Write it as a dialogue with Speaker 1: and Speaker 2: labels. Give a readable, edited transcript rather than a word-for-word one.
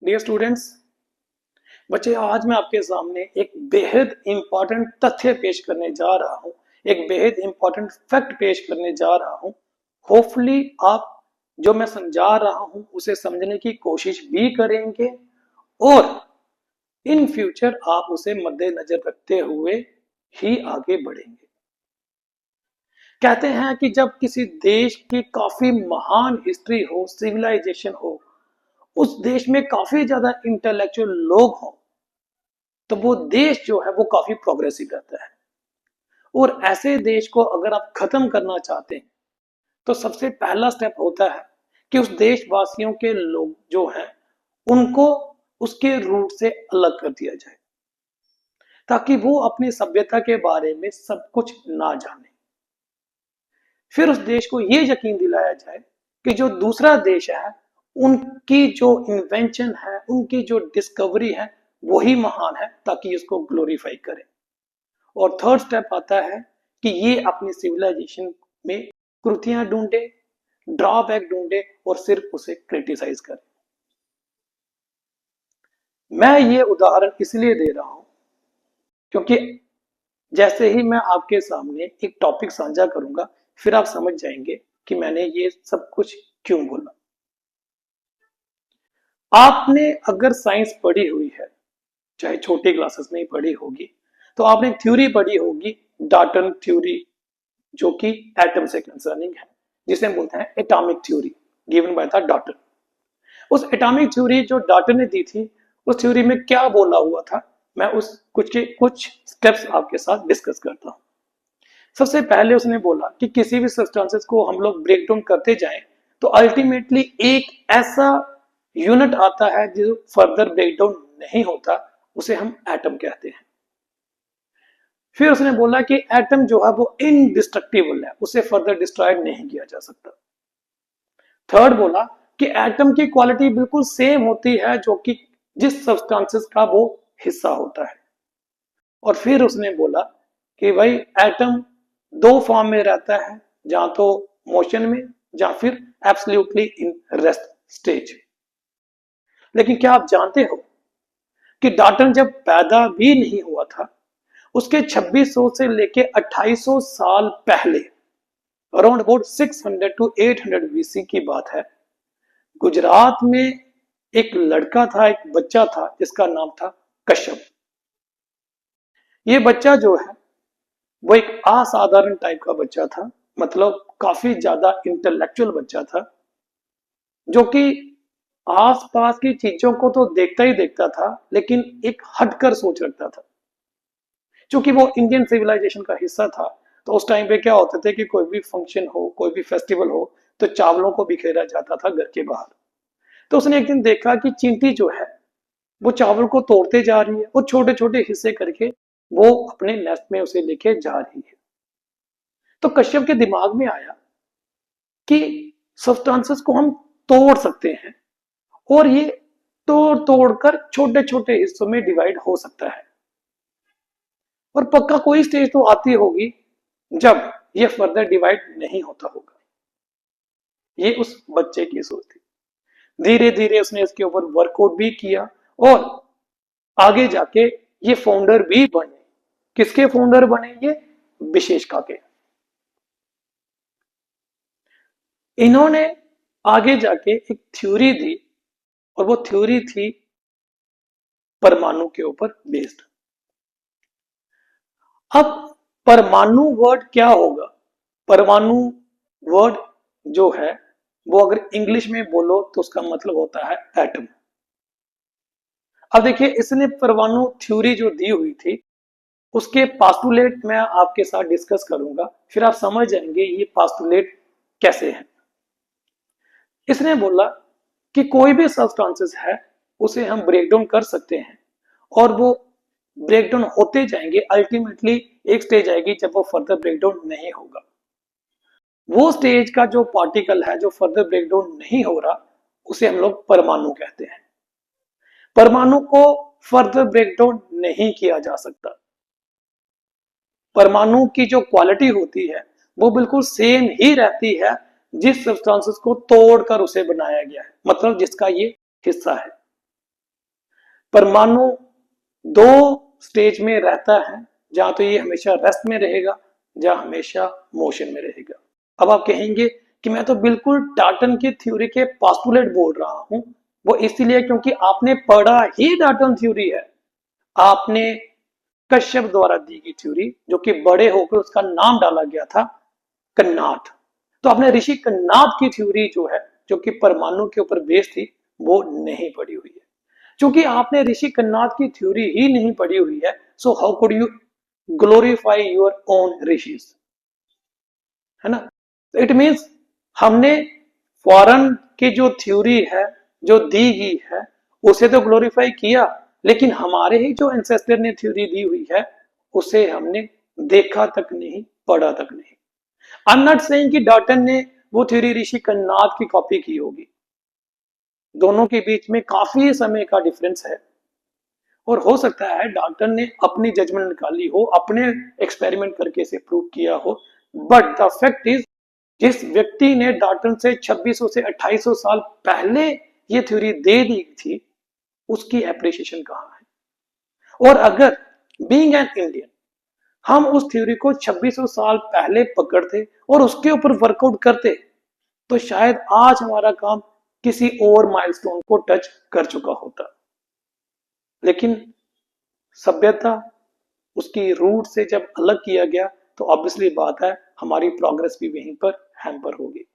Speaker 1: Dear students, बच्चे आज मैं आपके सामने एक बेहद इंपॉर्टेंट तथ्य पेश करने जा रहा हूं। एक बेहद इंपॉर्टेंट फैक्ट पेश करने जा रहा हूं। होपफुली आप जो मैं समझा रहा हूं उसे समझने की कोशिश भी करेंगे और इन फ्यूचर आप उसे मद्देनजर रखते हुए ही आगे बढ़ेंगे। कहते हैं कि जब किसी देश की काफी महान हिस्ट्री हो, सिविलाइजेशन हो, उस देश में काफी ज्यादा इंटेलेक्चुअल लोग हों, तो वो देश जो है वो काफी प्रोग्रेसिव रहता है। और ऐसे देश को अगर आप खत्म करना चाहते हैं तो सबसे पहला स्टेप होता है कि उस देशवासियों के लोग जो हैं उनको उसके रूट से अलग कर दिया जाए, ताकि वो अपनी सभ्यता के बारे में सब कुछ ना जाने। फिर उस देश को ये यकीन दिलाया जाए कि जो दूसरा देश है उनकी जो इन्वेंशन है, उनकी जो डिस्कवरी है वही महान है, ताकि इसको ग्लोरीफाई करें। और थर्ड स्टेप आता है कि ये अपनी सिविलाइजेशन में कृतियां ढूंढे, ड्रॉबैक ढूंढे और सिर्फ उसे क्रिटिसाइज करे। मैं ये उदाहरण इसलिए दे रहा हूं क्योंकि जैसे ही मैं आपके सामने एक टॉपिक साझा करूंगा फिर आप समझ जाएंगे कि मैंने ये सब कुछ क्यों बोला। आपने अगर साइंस पढ़ी हुई है, चाहे छोटी क्लासेस में ही पढ़ी होगी, तो आपने थ्योरी पढ़ी होगी, डाल्टन थ्योरी, जो कि एटम से कंसर्निंग है, जिसे बोलते हैं atomic theory, given by the Dalton. उस एटॉमिक थ्योरी जो डाल्टन ने दी थी, उस थ्योरी में क्या बोला हुआ था, मैं उस कुछ स्टेप्स आपके साथ डिस्कस करता हूं। सबसे पहले उसने बोला कि किसी भी सब्सटेंसेस को हम लोग ब्रेक डाउन करते जाएं तो अल्टीमेटली एक ऐसा यूनिट आता है जो फर्दर ब्रेक डाउन नहीं होता, उसे हम एटम कहते हैं। फिर उसने बोला कि एटम जो है वो इनडिस्ट्रक्टिबल है, उसे फर्दर डिस्ट्रॉय नहीं किया जा सकता। थर्ड बोला कि एटम की क्वालिटी बिल्कुल सेम होती है जो कि जिस सब्सटेंसेस का वो हिस्सा होता है। और फिर उसने बोला कि भाई एटम दो फॉर्म में रहता है, जहां तो मोशन में, या फिर एब्सोल्युटली इन रेस्ट स्टेज। लेकिन क्या आप जानते हो कि डाल्टन जब पैदा भी नहीं हुआ था, उसके 2600 से लेके 2800 साल पहले, अराउंड अबाउट 600 टू 800 बीसी की बात है, गुजरात में एक लड़का था, एक बच्चा था जिसका नाम था कश्यप। ये बच्चा जो है वो एक असाधारण टाइप का बच्चा था, मतलब काफी ज्यादा इंटेलेक्चुअल बच्चा था, जो कि आसपास की चीजों को तो देखता ही देखता था, लेकिन एक हटकर सोच रखता था। क्योंकि वो इंडियन सिविलाइजेशन का हिस्सा था, तो उस टाइम पे क्या होते थे कि कोई भी फंक्शन हो, कोई भी फेस्टिवल हो, तो चावलों को बिखेरा जाता था घर के बाहर। तो उसने एक दिन देखा कि चींटी जो है वो चावल को तोड़ते जा रही है और छोटे छोटे हिस्से करके वो अपने नेस्ट में उसे लेके जा रही है। तो कश्यप के दिमाग में आया कि सब्सटेंसेस को हम तोड़ सकते हैं और ये तोड़ तोड़कर छोटे छोटे हिस्सों में डिवाइड हो सकता है, और पक्का कोई स्टेज तो आती होगी जब ये फर्दर डिवाइड नहीं होता होगा। ये उस बच्चे की सोच थी। धीरे धीरे उसने इसके ऊपर वर्कआउट भी किया और आगे जाके ये फाउंडर भी बने। किसके फाउंडर बने? ये विशेषका के। इन्होंने आगे जाके एक थ्योरी दी और वो थ्योरी थी परमाणु के ऊपर बेस्ड। अब परमाणु वर्ड क्या होगा? परमाणु वर्ड जो है वो अगर इंग्लिश में बोलो तो उसका मतलब होता है एटम। अब देखिए, इसने परमाणु थ्योरी जो दी हुई थी उसके पास्टुलेट मैं आपके साथ डिस्कस करूंगा, फिर आप समझ जाएंगे ये पास्टुलेट कैसे है। इसने बोला कि कोई भी सब्सटेंसेस है उसे हम ब्रेक डाउन कर सकते हैं और वो ब्रेक डाउन होते जाएंगे, अल्टीमेटली एक स्टेज आएगी जब वो फर्दर ब्रेक डाउन नहीं होगा। वो स्टेज का जो पार्टिकल है जो फर्दर ब्रेक डाउन नहीं हो रहा उसे हम लोग परमाणु कहते हैं। परमाणु को फर्दर ब्रेक डाउन नहीं किया जा सकता। परमाणु की जो क्वालिटी होती है वो बिल्कुल सेम ही रहती है जिस सब्सटेंसेस को तोड़कर उसे बनाया गया है, मतलब जिसका ये हिस्सा है। परमाणु दो स्टेज में रहता है, जहां तो ये हमेशा रेस्ट में रहेगा, जहां हमेशा मोशन में रहेगा। अब आप कहेंगे कि मैं तो बिल्कुल डाल्टन की थ्योरी के पोस्टुलेट बोल रहा हूं। वो इसीलिए क्योंकि आपने पढ़ा ही डाल्टन थ्योरी है। आपने कश्यप द्वारा दी गई थ्योरी, जो कि बड़े होकर उसका नाम डाला गया था कन्नाट। तो आपने ऋषि कन्नाट की थ्योरी जो है, जो कि परमाणु के ऊपर बेस्ड थी, वो नहीं पढ़ी हुई है। क्योंकि आपने ऋषि कन्नाट की थ्योरी ही नहीं पढ़ी हुई है, so how could you glorify your own rishis, है ना। इट मीन्स हमने फॉरेन की जो थ्योरी है, जो दी गई है, उसे तो ग्लोरीफाई किया, लेकिन हमारे ही जो एंसेस्टर ने थ्योरी दी हुई है, उसे हमने देखा तक नहीं, पढ़ा तक नहीं। आई एम नॉट सेइंग कि डाल्टन ने वो थ्योरी ऋषि कन्नाद की कॉपी की होगी। दोनों के बीच में काफी समय का डिफरेंस है, और हो सकता है डाल्टन ने अपनी जजमेंट निकाली हो, अपने एक्सपेरिमेंट करके इसे प्रूव किया हो। बट द फैक्ट इज, जिस व्यक्ति ने डाल्टन से 2600 से 2800 साल पहले ये थ्योरी दे दी थी, उसकी एप्रिसिएशन कहां है। और अगर बीइंग एन इंडियन हम उस थ्योरी को 2600 साल पहले पकड़ते और उसके ऊपर वर्कआउट करते, तो शायद आज हमारा काम किसी और माइलस्टोन को टच कर चुका होता। लेकिन सभ्यता, उसकी रूट से जब अलग किया गया, तो ऑब्वियसली बात है हमारी प्रोग्रेस भी वहीं पर हैम्पर होगी।